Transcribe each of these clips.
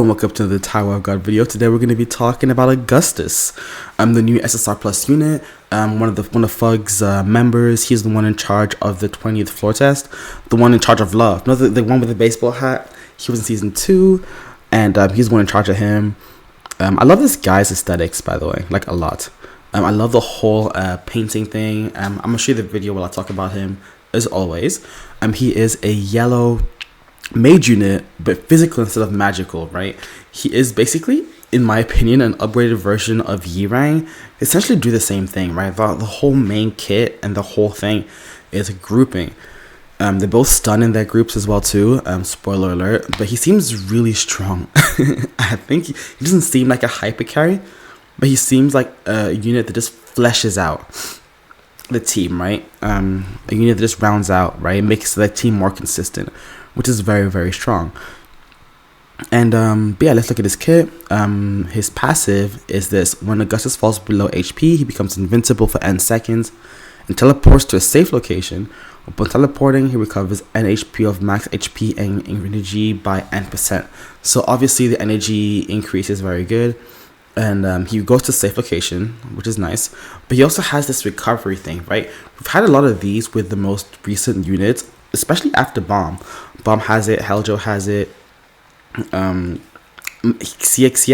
welcome to the Tower of God video. Today we're going to be talking about Augustus, the new SSR Plus unit, one of Fug's members. He's the one in charge of the 20th floor test, the one in charge of love. No, the one with the baseball hat. He was in season 2, and he's the one in charge of him. I love this guy's aesthetics, by the way, like a lot. I love the whole painting thing. I'm going to show you the video while I talk about him, as always. He is a yellow mage unit, but physical instead of magical, right? He is basically, in my opinion, an upgraded version of Yirang. Essentially do the same thing, right? The whole main kit and the whole thing is a grouping. They both stun in their groups as well too, spoiler alert, but he seems really strong. I think he doesn't seem like a hyper carry, but he seems like a unit that just fleshes out the team, right? A unit that just rounds out, right? Makes the team more consistent, which is very, very strong. And but yeah, let's look at his kit. His passive is this: when Augustus falls below HP, he becomes invincible for n seconds and teleports to a safe location. Upon teleporting, he recovers n HP of max HP and energy by n%. So obviously the energy increase is very good. And he goes to safe location, which is nice. But he also has this recovery thing, right? We've had a lot of these with the most recent units, especially after Bomb. Bomb has it, Heljo has it, Xia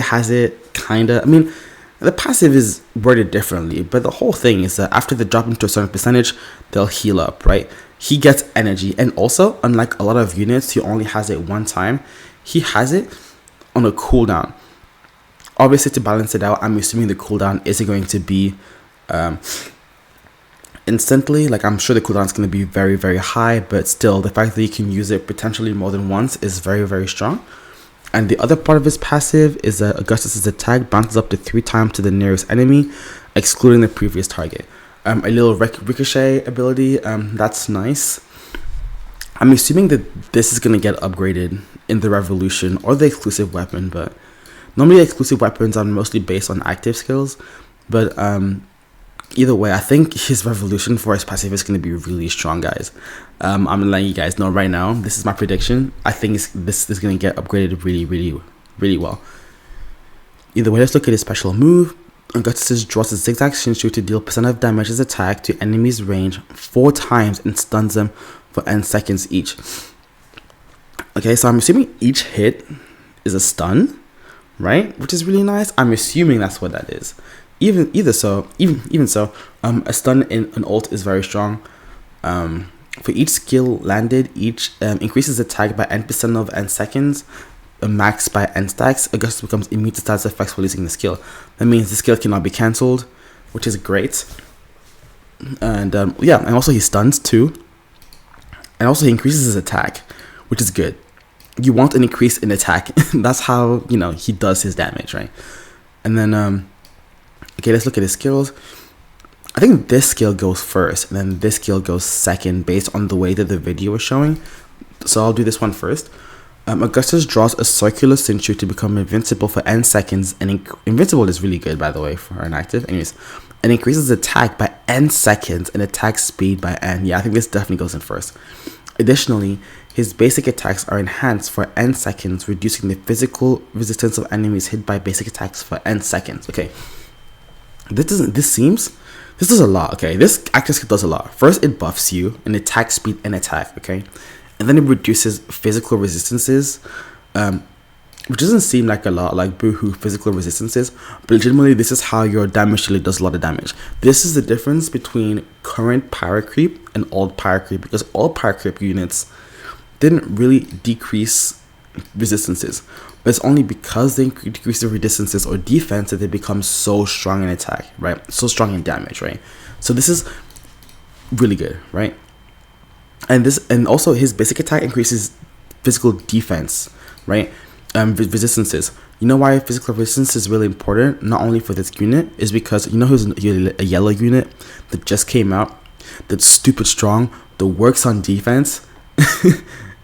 has it, kinda. I mean, the passive is worded differently, but the whole thing is that after they drop into a certain percentage, they'll heal up, right? He gets energy, and also, unlike a lot of units, he only has it one time. He has it on a cooldown. Obviously, to balance it out, I'm assuming the cooldown isn't going to be instantly. Like, I'm sure the cooldown is going to be very, very high, but still, the fact that you can use it potentially more than once is very, very strong. And the other part of his passive is that Augustus's attack bounces up to 3 times to the nearest enemy, excluding the previous target. A little ricochet ability, that's nice. I'm assuming that this is going to get upgraded in the Revolution or the exclusive weapon, but normally exclusive weapons are mostly based on active skills. But either way, I think his Revolution for his passive is going to be really strong, guys. I'm letting you guys know right now. This is my prediction. I think this is going to get upgraded really, really, really well. Either way, let's look at his special move. Augustus draws a zigzag Shinsu to deal % of damage as attack to enemies' range 4 times and stuns them for n seconds each. Okay, so I'm assuming each hit is a stun, right? Which is really nice. I'm assuming that's what that is. Even so, a stun in an ult is very strong. For each skill landed, each increases attack by n% of n seconds, max by n stacks. Augustus becomes immune to status effects while using the skill. That means the skill cannot be cancelled, which is great. And yeah, and also he stuns too. And also he increases his attack, which is good. You want an increase in attack. That's how, you know, he does his damage, right? And then okay, let's look at his skills. I think this skill goes first, and then this skill goes second based on the way that the video is showing. So I'll do this one first. Augustus draws a circular Shinsu to become invincible for n seconds, and invincible is really good, by the way, for an active. Anyways, and increases attack by n seconds and attack speed by n. Yeah, I think this definitely goes in first. Additionally, his basic attacks are enhanced for n seconds, reducing the physical resistance of enemies hit by basic attacks for n seconds. Okay. This does a lot. Okay, this active skill does a lot. First, it buffs you in attack speed and attack, okay, and then it reduces physical resistances, which doesn't seem like a lot, like boohoo physical resistances, but legitimately this is how your damage really does a lot of damage. This is the difference between current power creep and old power creep, because old power creep units didn't really decrease resistances, but it's only because they decrease the resistances or defense that they become so strong in attack, right? So strong in damage, right? So this is really good, right? And also his basic attack increases physical defense, right? Resistances. You know why physical resistance is really important, not only for this unit, is because you know who's a yellow unit that just came out, that's stupid strong, that works on defense,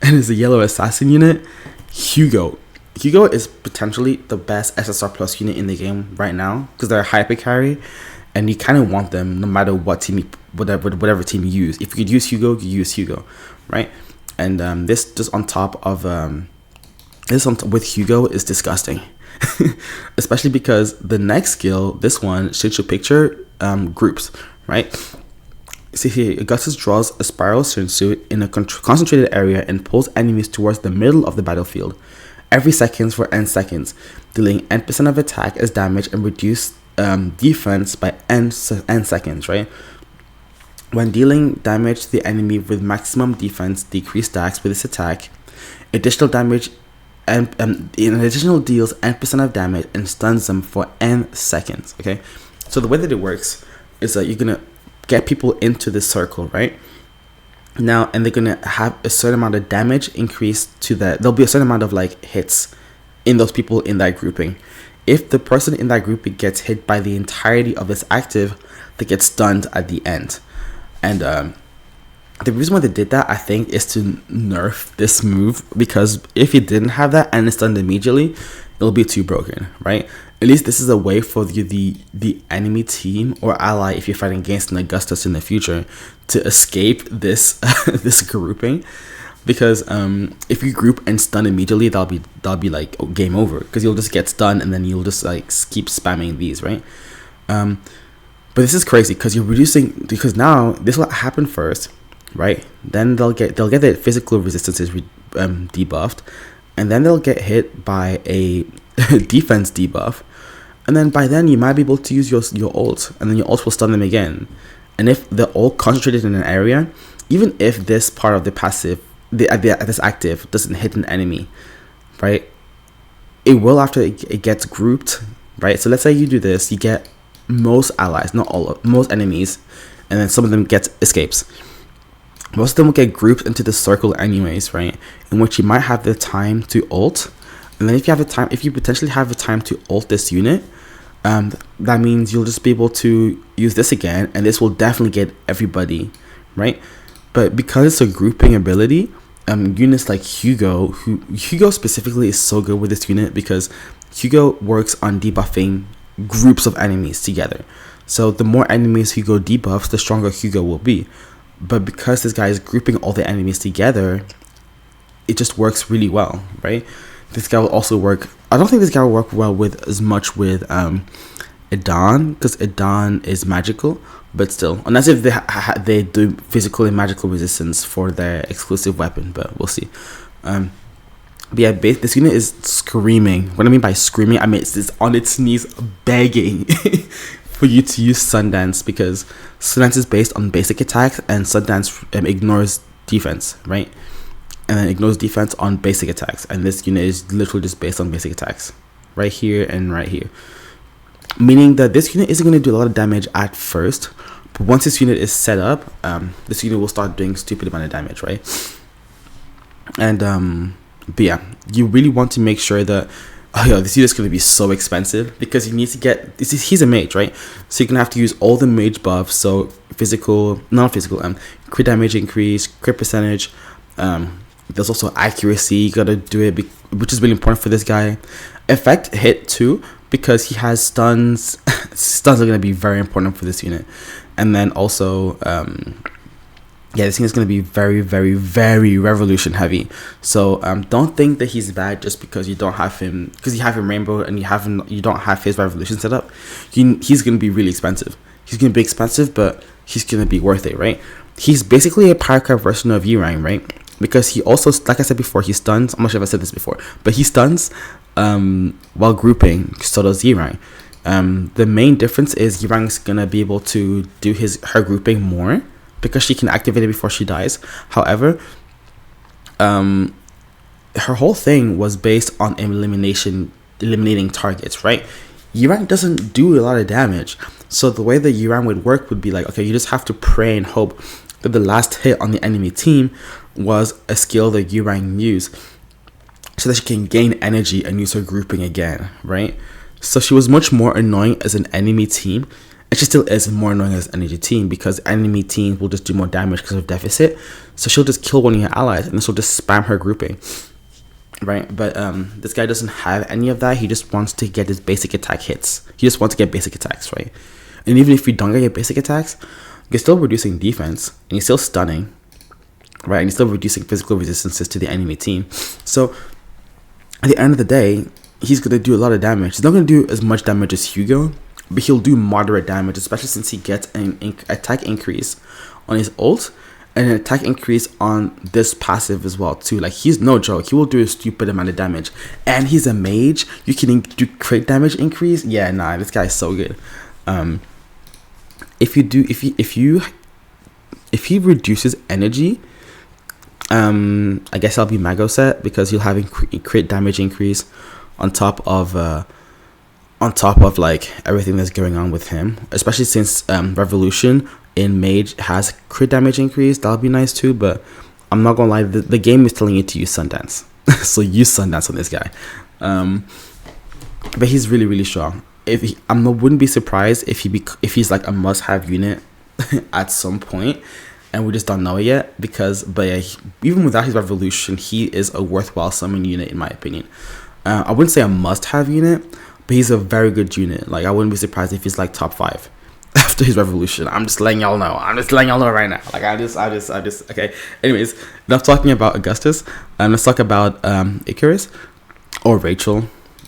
and is a yellow assassin unit? Hugo. Hugo is potentially the best SSR Plus unit in the game right now because they're a hyper carry, and you kind of want them no matter what team, whatever team you use. If you could use Hugo, you use Hugo, right? And this just on top of this one with Hugo is disgusting. Especially because the next skill, this one, Shinsu picture, groups, right? See here, Augustus draws a spiral Shinsu in a concentrated area and pulls enemies towards the middle of the battlefield every seconds for n seconds, dealing n% of attack as damage and reduce defense by n seconds, right? When dealing damage to the enemy with maximum defense, decrease stacks with this attack, additional damage and in additional deals n% of damage and stuns them for n seconds. Okay, so the way that it works is that you're gonna get people into this circle, right? Now, and they're gonna have a certain amount of damage increase to that. There'll be a certain amount of like hits in those people in that grouping. If the person in that grouping gets hit by the entirety of this active, they get stunned at the end. And the reason why they did that, I think, is to nerf this move, because if you didn't have that and it's stunned immediately, it'll be too broken, right? At least this is a way for the enemy team or ally, if you're fighting against an Augustus in the future, to escape this this grouping. Because if you group and stun immediately, that'll be like game over, because you'll just get stunned and then you'll just like keep spamming these, right? But this is crazy because you're reducing, because now this will happen first, right? Then they'll get their physical resistances debuffed, and then they'll get hit by a defense debuff, and then by then you might be able to use your ult, and then your ult will stun them again. And if they're all concentrated in an area, even if this part of the passive, this active doesn't hit an enemy, right, it will after it gets grouped, right? So let's say you do this, you get most allies, not all of most enemies, and then some of them get escapes. Most of them will get grouped into the circle anyways, right? In which you might have the time to ult, and then if you potentially have the time to ult this unit, that means you'll just be able to use this again, and this will definitely get everybody, right? But because it's a grouping ability, units like Hugo specifically is so good with this unit, because Hugo works on debuffing groups of enemies together. So the more enemies Hugo debuffs, the stronger Hugo will be. But because this guy is grouping all the enemies together, it just works really well, right? This guy will also work. I don't think this guy will work well with as much with Adon, because Adon is magical, but still, unless if they do physical and magical resistance for their exclusive weapon, but we'll see. But yeah, this unit is screaming. What I mean by screaming, I mean it's on its knees begging for you to use Sundance, because Sundance is based on basic attacks, and Sundance ignores defense, right? And then ignores defense on basic attacks, and this unit is literally just based on basic attacks, right here and right here. Meaning that this unit isn't going to do a lot of damage at first, but once this unit is set up, this unit will start doing stupid amount of damage, right? And but yeah, you really want to make sure that this unit is going to be so expensive, because you need to get he's a mage, right? So you're going to have to use all the mage buffs, so physical, non-physical, crit damage increase, crit percentage, there's also accuracy, you got to do it, which is really important for this guy. Effect hit too, because he has stuns. Stuns are going to be very important for this unit. And then also this thing is going to be very, very, very revolution heavy. So don't think that he's bad just because you don't have him, because you have him rainbow and you don't have his revolution set up. He's going to be really expensive. He's going to be expensive, but he's going to be worth it, right? He's basically a Pyrocat version of Yurang, right? Because he also, like I said before, he stuns. I'm not sure if I said this before, but he stuns while grouping. So does Yurang. The main difference is Yurang's going to be able to do her grouping more, because she can activate it before she dies. However, her whole thing was based on eliminating targets, right? Yurang doesn't do a lot of damage. So the way that Yurang would work would be like, okay, you just have to pray and hope that the last hit on the enemy team was a skill that Yurang used, so that she can gain energy and use her grouping again, right? So she was much more annoying as an enemy team. And she still is more annoying as an enemy team, because enemy teams will just do more damage because of deficit. So she'll just kill one of your allies, and then she'll just spam her grouping, right? But this guy doesn't have any of that. He just wants to get his basic attack hits. He just wants to get basic attacks, right? And even if you don't get your basic attacks, you're still reducing defense, and you're still stunning, right? And you're still reducing physical resistances to the enemy team. So at the end of the day, he's going to do a lot of damage. He's not going to do as much damage as Hugo, but he'll do moderate damage, especially since he gets an attack increase on his ult and an attack increase on this passive as well too. Like, he's no joke. He will do a stupid amount of damage, and he's a mage. You can do crit damage increase. Yeah, nah, this guy's so good. If he reduces energy, I guess I'll be Mago set, because he'll have crit damage increase on top of like everything that's going on with him, especially since Revolution in Mage has crit damage increase. That'll be nice too, but I'm not gonna lie, the game is telling you to use Sundance. So use Sundance on this guy. But he's really, really strong. Wouldn't be surprised if he's like a must-have unit at some point, and we just don't know it yet. But yeah, even without his Revolution, he is a worthwhile summon unit in my opinion. I wouldn't say a must-have unit, but he's a very good unit. Like, I wouldn't be surprised if he's like top 5 after his Revolution. I'm just letting y'all know. Right now. Like, I just okay. Anyways, enough talking about Augustus. Let's talk about Icarus or Rachel.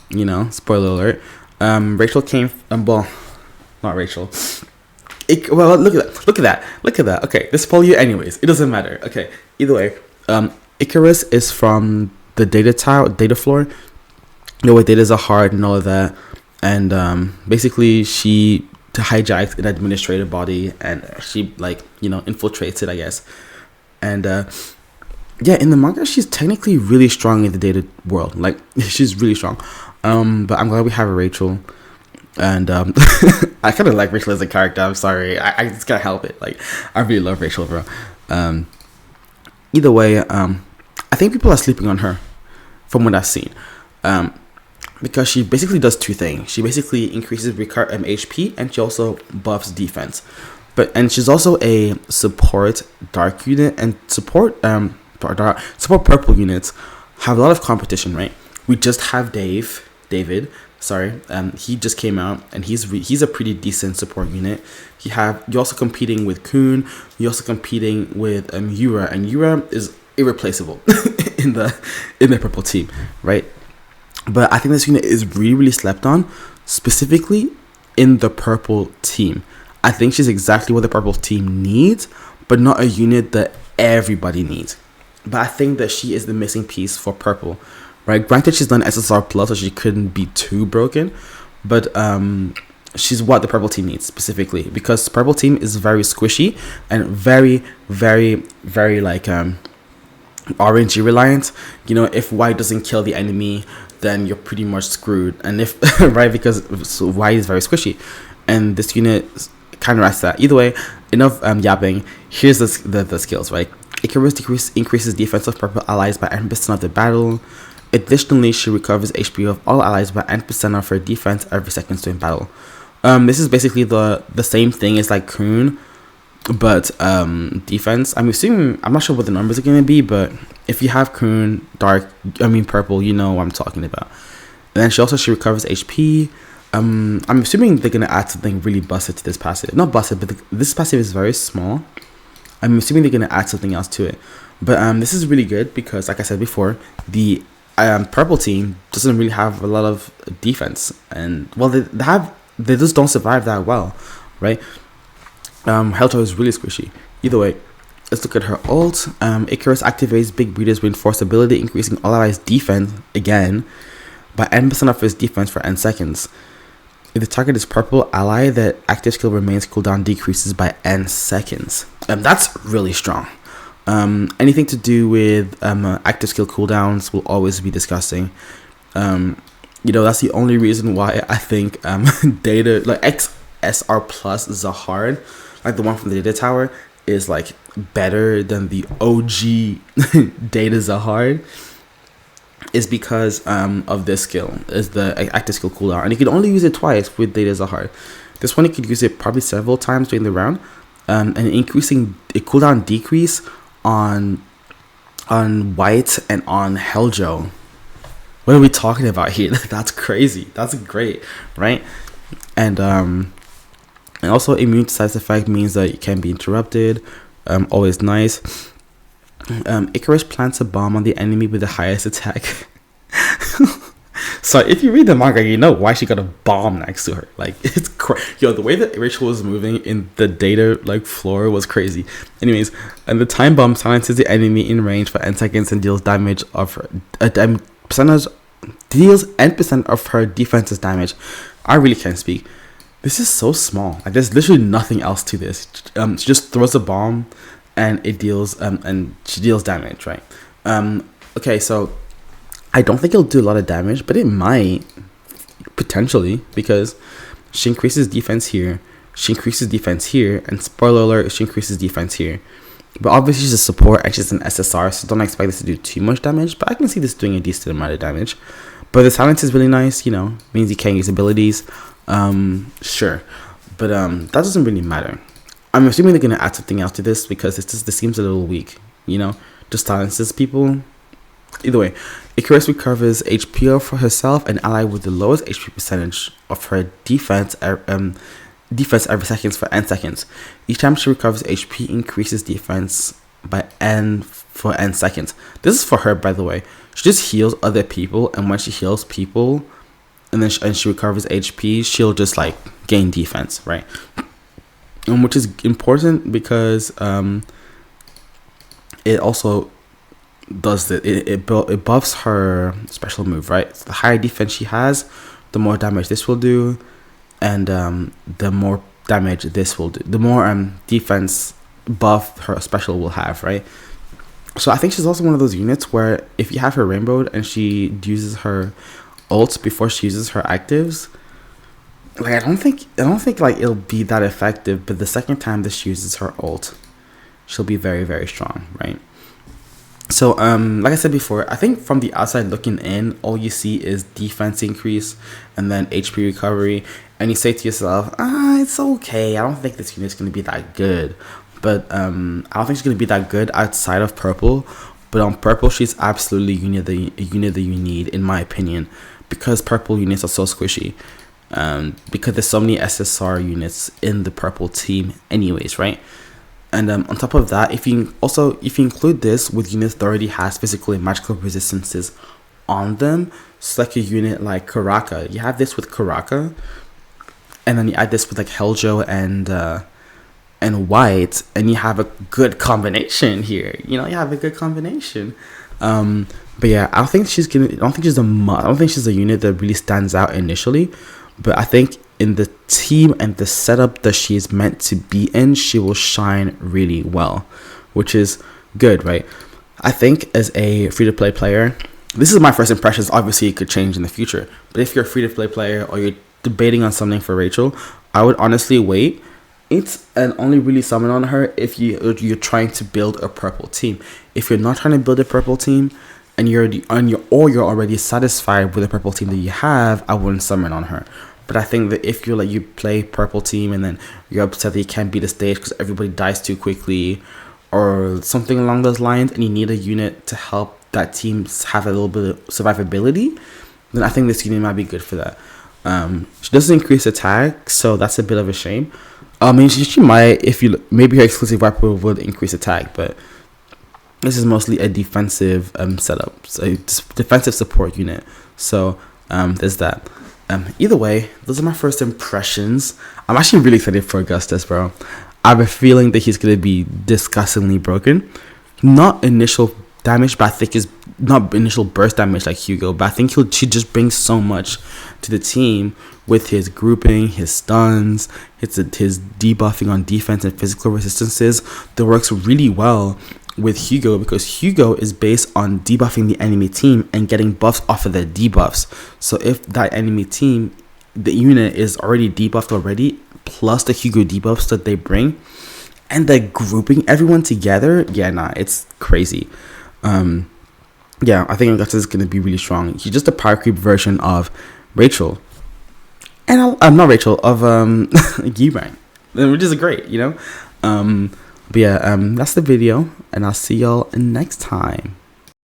You know, spoiler alert. Rachel came. Well, not Rachel. Well, look at that. Okay, this spoil you anyways. It doesn't matter. Okay, either way, Icarus is from the data floor. You know what datas are hard and all of that, and basically she hijacked an administrative body, and she infiltrates it, I guess. And yeah, in the manga she's technically really strong in the data world. Like, she's really strong. But I'm glad we have a Rachel, and I kind of like Rachel as a character. I'm sorry, I just can't help it. Like, I really love Rachel, bro. Either way, I think people are sleeping on her from what I've seen. Because she basically does two things. She basically increases HP, and she also buffs defense. And she's also a support dark unit, and support purple units have a lot of competition, right? We just have David. He just came out, and he's a pretty decent support unit. You're also competing with Kun. You're also competing with Yura, and Yura is irreplaceable in the purple team, right? But I think this unit is really, really slept on, specifically in the purple team. I think she's exactly what the purple team needs, but not a unit that everybody needs. But I think that she is the missing piece for purple, right? Granted, she's done SSR plus, so she couldn't be too broken, but she's what the purple team needs specifically, because purple team is very squishy and very, very, very like RNG reliant. You know, if white doesn't kill the enemy, then you're pretty much screwed. And if right, because white is very squishy, and this unit counteracts that. Either way, enough yapping. Here's the skills, right? Icarus increases defense of purple allies by 10% of the battle. Additionally, she recovers HP of all allies by 10% of her defense every second during battle. This is basically the same thing as like Kun, but defense. I'm not sure what the numbers are gonna be, but if you have Kun purple, you know what I'm talking about. And then she recovers HP. I'm assuming they're gonna add something really busted to this passive. Not busted, but this passive is very small. I'm assuming they're gonna add something else to it. But this is really good because, like I said before, the purple team doesn't really have a lot of defense, and well, they just don't survive that well, right? Helter is really squishy. Either way, let's look at her ult. Icarus activates Big Breeder's reinforced ability, increasing all allies' defense again by 10% of his defense for n seconds. If the target is purple ally, the active skill remains cooldown decreases by n seconds. That's really strong. Anything to do with active skill cooldowns will always be disgusting. That's the only reason why I think data like SSR plus Zahard, like the one from the data tower, is like better than the OG data Zahard, is because of this skill, is the active skill cooldown, and you can only use it twice with data Zahard. This one you could use it probably several times during the round, and increasing a cooldown decrease on white and on Heljo. What are we talking about here? That's crazy. That's great, right? And also immune to side effect means that it can be interrupted. Always nice. Icarus plants a bomb on the enemy with the highest attack. So if you read the manga, you know why she got a bomb next to her. Like, it's yo, the way that Rachel was moving in the data like floor was crazy. Anyways, and the time bomb silences the enemy in range for n seconds and deals damage of her percentage deals n% of her defense's damage. I really can't speak. This is so small. Like, there's literally nothing else to this. She just throws a bomb, and it deals and she deals damage, right? Okay, so I don't think it'll do a lot of damage, but it might potentially, because she increases defense here, she increases defense here, and spoiler alert, she increases defense here. But obviously she's a support and she's an SSR, so don't expect this to do too much damage, but I can see this doing a decent amount of damage. But the silence is really nice, you know, means you can't use abilities. Sure, but that doesn't really matter. I'm assuming they're gonna add something else to this, because this seems a little weak, you know, just silences people. Either way, Icarus recovers HP for herself and ally with the lowest HP percentage of her defense every seconds for n seconds. Each time she recovers HP, increases defense by n for n seconds. This is for her, by the way. She just heals other people, and when she heals people and then she recovers HP, she'll just like gain defense, right? Which is important because it also does that. It buffs her special move, right? So the higher defense she has, the more damage this will do, and the more damage this will do. The more defense buff her special will have, right? So I think she's also one of those units where if you have her rainbowed and she uses her ult before she uses her actives, like I don't think like it'll be that effective, but the second time that she uses her ult, she'll be very, very strong, right? So like I said before, I think from the outside looking in, all you see is defense increase and then HP recovery, and you say to yourself, it's okay, I don't think this unit's gonna be that good. But I don't think she's gonna be that good outside of purple. But on purple, she's absolutely a unit that you need, in my opinion, because purple units are so squishy. Because there's so many SSR units in the purple team, anyways, right? And on top of that, if you include this with units that already has physical and magical resistances on them, it's like a unit like Karaka. You have this with Karaka, and then you add this with like Heljo and White, and you have a good combination here. You know, you have a good combination. But yeah, I don't think she's a unit that really stands out initially. But I think in the team and the setup that she's meant to be in, she will shine really well, which is good, right? I think as a free-to-play player, this is my first impressions. Obviously, it could change in the future. But if you're a free-to-play player or you're debating on something for Rachel, I would honestly wait. And only really summon on her if you're trying to build a purple team. If you're not trying to build a purple team and you're already satisfied with the purple team that you have, I wouldn't summon on her. But I think that if you play purple team and then you're upset that you can't beat the stage because everybody dies too quickly or something along those lines, and you need a unit to help that team have a little bit of survivability, then I think this unit might be good for that. She doesn't increase attack, so that's a bit of a shame. I mean, she might, maybe her exclusive weapon would increase attack, but this is mostly a defensive setup, so defensive support unit. So there's that. Either way, those are my first impressions. I'm actually really excited for Augustus, bro. I have a feeling that he's gonna be disgustingly broken. Not initial damage, but I think is not initial burst damage like Hugo, but I think he just brings so much to the team with his grouping, his stuns, his debuffing on defense and physical resistances that works really well with Hugo, because Hugo is based on debuffing the enemy team and getting buffs off of their debuffs. So if that enemy team, the unit is already debuffed already, plus the Hugo debuffs that they bring, and they're grouping everyone together, it's crazy. I think Augustus is going to be really strong. He's just a power creep version of Rachel. And I'm not Rachel, of G-Rank, which is great, you know? But yeah, that's the video, and I'll see y'all next time.